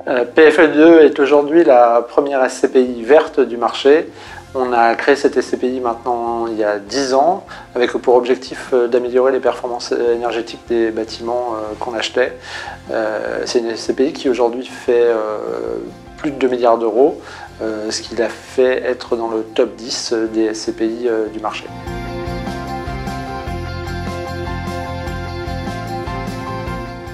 PFE2 est aujourd'hui la première SCPI verte du marché. On a créé cette SCPI maintenant il y a 10 ans avec pour objectif d'améliorer les performances énergétiques des bâtiments qu'on achetait. C'est une SCPI qui aujourd'hui fait plus de 2 milliards d'euros, ce qui l'a fait être dans le top 10 des SCPI du marché.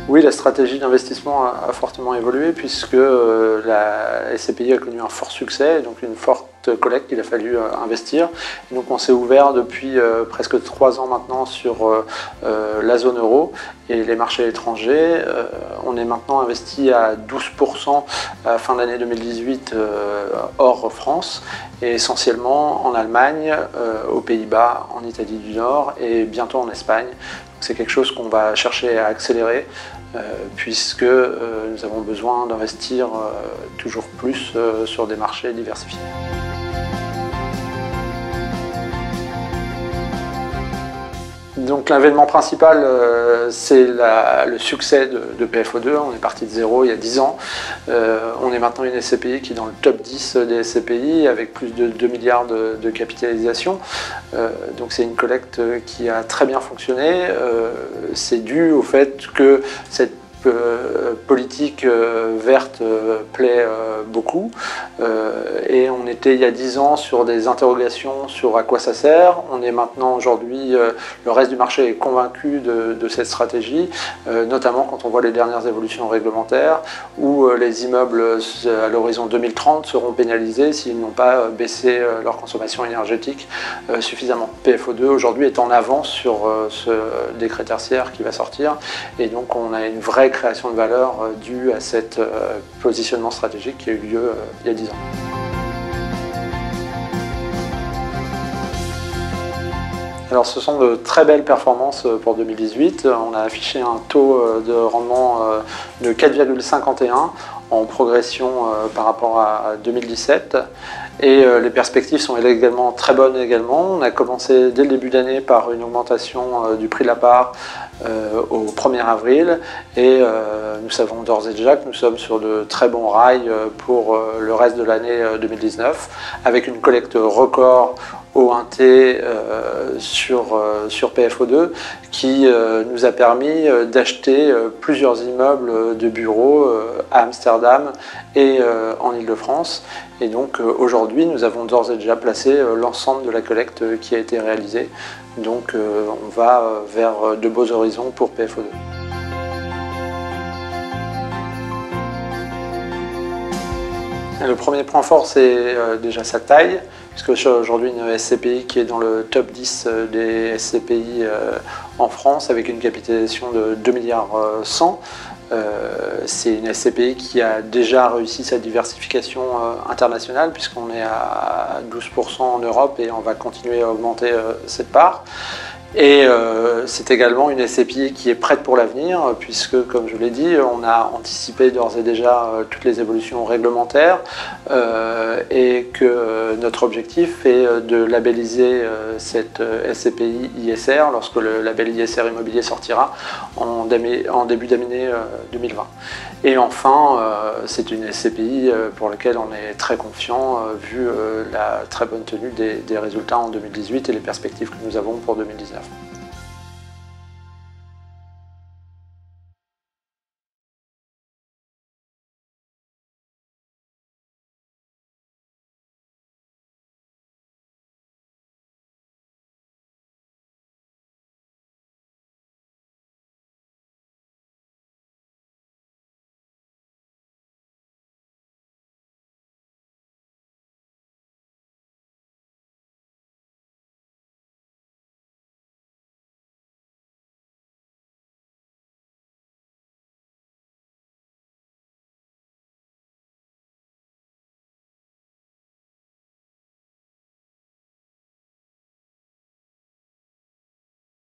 Oui, la stratégie d'investissement a fortement évolué puisque la SCPI a connu un fort succès, donc une forte collecte qu'il a fallu investir. Et donc on s'est ouvert depuis presque 3 ans maintenant sur la zone euro et les marchés étrangers. On est maintenant investi à 12% à la fin de l'année 2018 hors France et essentiellement en Allemagne, aux Pays-Bas, en Italie du Nord et bientôt en Espagne. C'est quelque chose qu'on va chercher à accélérer puisque nous avons besoin d'investir toujours plus sur des marchés diversifiés. Donc l'événement principal, c'est le succès de PFE2. On est parti de zéro il y a 10 ans. On est maintenant une SCPI qui est dans le top 10 des SCPI avec plus de 2 milliards de capitalisation. Donc c'est une collecte qui a très bien fonctionné. C'est dû au fait que cette politique verte plaît beaucoup et on était il y a 10 ans sur des interrogations sur à quoi ça sert. On est maintenant aujourd'hui, le reste du marché est convaincu de cette stratégie, notamment quand on voit les dernières évolutions réglementaires où les immeubles à l'horizon 2030 seront pénalisés s'ils n'ont pas baissé leur consommation énergétique suffisamment. PFE2 aujourd'hui est en avance sur ce décret tertiaire qui va sortir et donc on a une vraie création de valeur due à cet positionnement stratégique qui a eu lieu il y a 10 ans. Alors ce sont de très belles performances pour 2018. On a affiché un taux de rendement de 4,51 en progression par rapport à 2017. Et les perspectives sont également très bonnes également. On a commencé dès le début d'année par une augmentation du prix de la part au 1er avril et nous savons d'ores et déjà que nous sommes sur de très bons rails pour le reste de l'année 2019 avec une collecte record au 1T sur PFE2 qui nous a permis d'acheter plusieurs immeubles de bureaux à Amsterdam et en Île-de-France. Et donc aujourd'hui, nous avons d'ores et déjà placé l'ensemble de la collecte qui a été réalisée. Donc on va vers de beaux horizons pour PFE2. Le premier point fort, c'est déjà sa taille, puisque c'est aujourd'hui une SCPI qui est dans le top 10 des SCPI en France, avec une capitalisation de 2 milliards 100. C'est une SCPI qui a déjà réussi sa diversification internationale, puisqu'on est à 12% en Europe et on va continuer à augmenter cette part. Et c'est également une SCPI qui est prête pour l'avenir puisque, comme je l'ai dit, on a anticipé d'ores et déjà toutes les évolutions réglementaires et que notre objectif est de labelliser cette SCPI ISR lorsque le label ISR immobilier sortira en début d'année 2020. Et enfin, c'est une SCPI pour laquelle on est très confiant vu la très bonne tenue des résultats en 2018 et les perspectives que nous avons pour 2019.